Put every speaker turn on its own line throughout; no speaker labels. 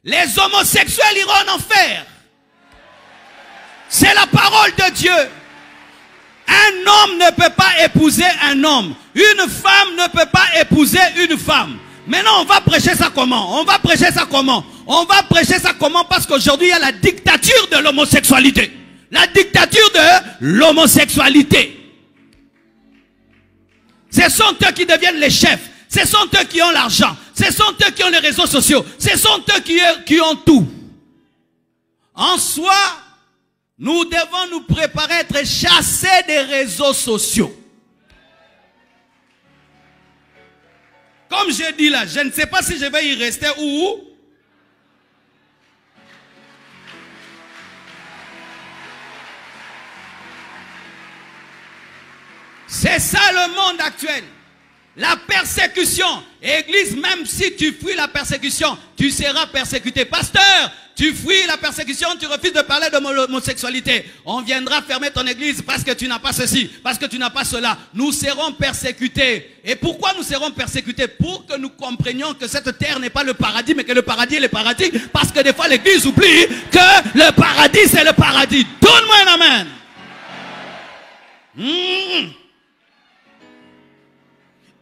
Les homosexuels iront en enfer. C'est la parole de Dieu. Un homme ne peut pas épouser un homme. Une femme ne peut pas épouser une femme. Maintenant, on va prêcher ça comment? On va prêcher ça comment? On va prêcher ça comment? Parce qu'aujourd'hui, il y a la dictature de l'homosexualité. La dictature de l'homosexualité. Ce sont eux qui deviennent les chefs. Ce sont eux qui ont l'argent. Ce sont eux qui ont les réseaux sociaux. Ce sont eux qui ont tout. En soi, nous devons nous préparer à être chassés des réseaux sociaux. Comme je dis là, je ne sais pas si je vais y rester ou où. C'est ça le monde actuel. La persécution. Église, même si tu fuis la persécution, tu seras persécuté. Pasteur, tu fuis la persécution, tu refuses de parler de l'homosexualité. On viendra fermer ton église parce que tu n'as pas ceci, parce que tu n'as pas cela. Nous serons persécutés. Et pourquoi nous serons persécutés? Pour que nous comprenions que cette terre n'est pas le paradis, mais que le paradis est le paradis. Parce que des fois l'église oublie que le paradis c'est le paradis. Donne-moi un amen.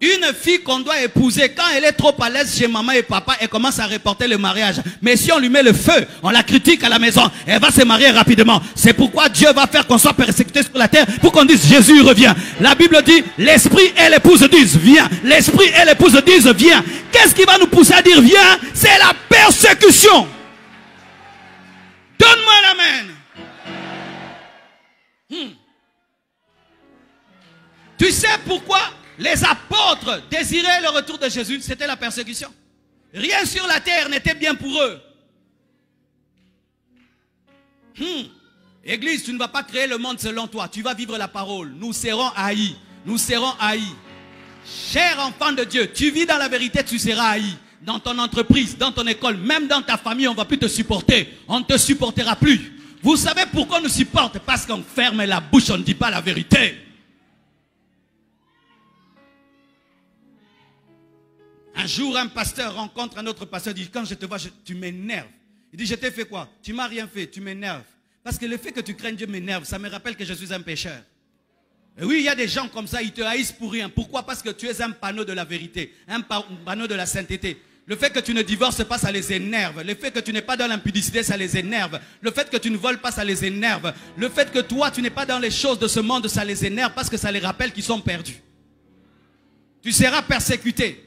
Une fille qu'on doit épouser, quand elle est trop à l'aise chez maman et papa, elle commence à reporter le mariage. Mais si on lui met le feu, on la critique à la maison, elle va se marier rapidement. C'est pourquoi Dieu va faire qu'on soit persécuté sur la terre, pour qu'on dise Jésus revient. La Bible dit, l'esprit et l'épouse disent viens. L'esprit et l'épouse disent viens. Qu'est-ce qui va nous pousser à dire viens? C'est la persécution. Donne-moi l'amen. Tu sais pourquoi les apôtres désiraient le retour de Jésus? C'était la persécution. Rien sur la terre n'était bien pour eux. Église, tu ne vas pas créer le monde selon toi. Tu vas vivre la parole. Nous serons haïs. Nous serons haïs. Cher enfant de Dieu, tu vis dans la vérité, tu seras haï. Dans ton entreprise, dans ton école, même dans ta famille, on ne va plus te supporter. On ne te supportera plus. Vous savez pourquoi on nous supporte? Parce qu'on ferme la bouche, on ne dit pas la vérité. Un jour, un pasteur rencontre un autre pasteur, dit, quand je te vois, tu m'énerves. Il dit, je t'ai fait quoi? Tu m'as rien fait, tu m'énerves. Parce que le fait que tu craignes Dieu m'énerve, ça me rappelle que je suis un pécheur. Et oui, il y a des gens comme ça, ils te haïssent pour rien. Pourquoi? Parce que tu es un panneau de la vérité, un panneau de la sainteté. Le fait que tu ne divorces pas, ça les énerve. Le fait que tu n'es pas dans l'impudicité, ça les énerve. Le fait que tu ne voles pas, ça les énerve. Le fait que toi, tu n'es pas dans les choses de ce monde, ça les énerve parce que ça les rappelle qu'ils sont perdus. Tu seras persécuté.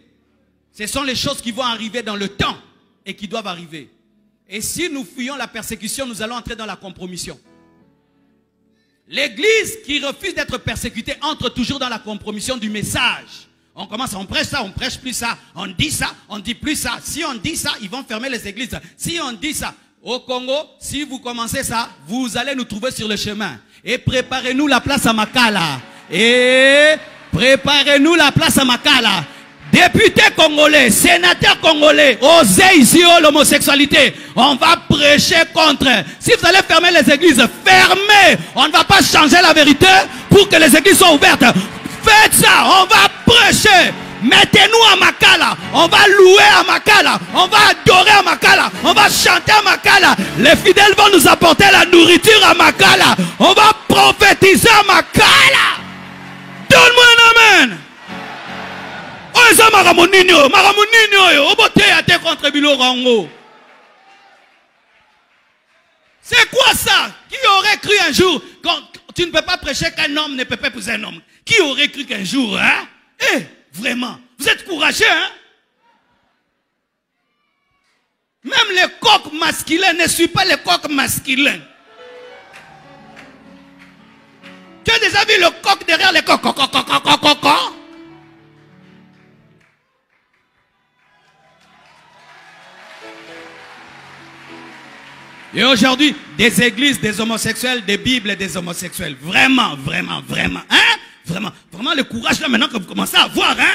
Ce sont les choses qui vont arriver dans le temps et qui doivent arriver. Et si nous fuyons la persécution, nous allons entrer dans la compromission. L'église qui refuse d'être persécutée entre toujours dans la compromission du message. On commence, on prêche ça, on prêche plus ça. On dit ça, on dit plus ça. Si on dit ça, ils vont fermer les églises. Si on dit ça, au Congo, si vous commencez ça, vous allez nous trouver sur le chemin. Et préparez-nous la place à Makala. Et préparez-nous la place à Makala. Députés congolais, sénateurs congolais, osez ici l'homosexualité. On va prêcher contre. Si vous allez fermer les églises, fermez. On ne va pas changer la vérité pour que les églises soient ouvertes. Faites ça, on va prêcher. Mettez-nous à Makala. On va louer à Makala. On va adorer à Makala. On va chanter à Makala. Les fidèles vont nous apporter la nourriture à Makala. On va prophétiser à Makala. Donne-moi un amen. C'est quoi ça? Qui aurait cru un jour quand tu ne peux pas prêcher qu'un homme ne peut pas épouser un homme? Qui aurait cru qu'un jour, hein? Eh, vraiment, vous êtes courageux, hein? Même les coqs masculins ne suivent pas les coqs masculins. Tu as déjà vu le coq derrière les coqs? Et aujourd'hui, des églises, des homosexuels, des bibles, des homosexuels. Vraiment, vraiment, vraiment. Hein? Vraiment, vraiment le courage là maintenant que vous commencez à voir, hein?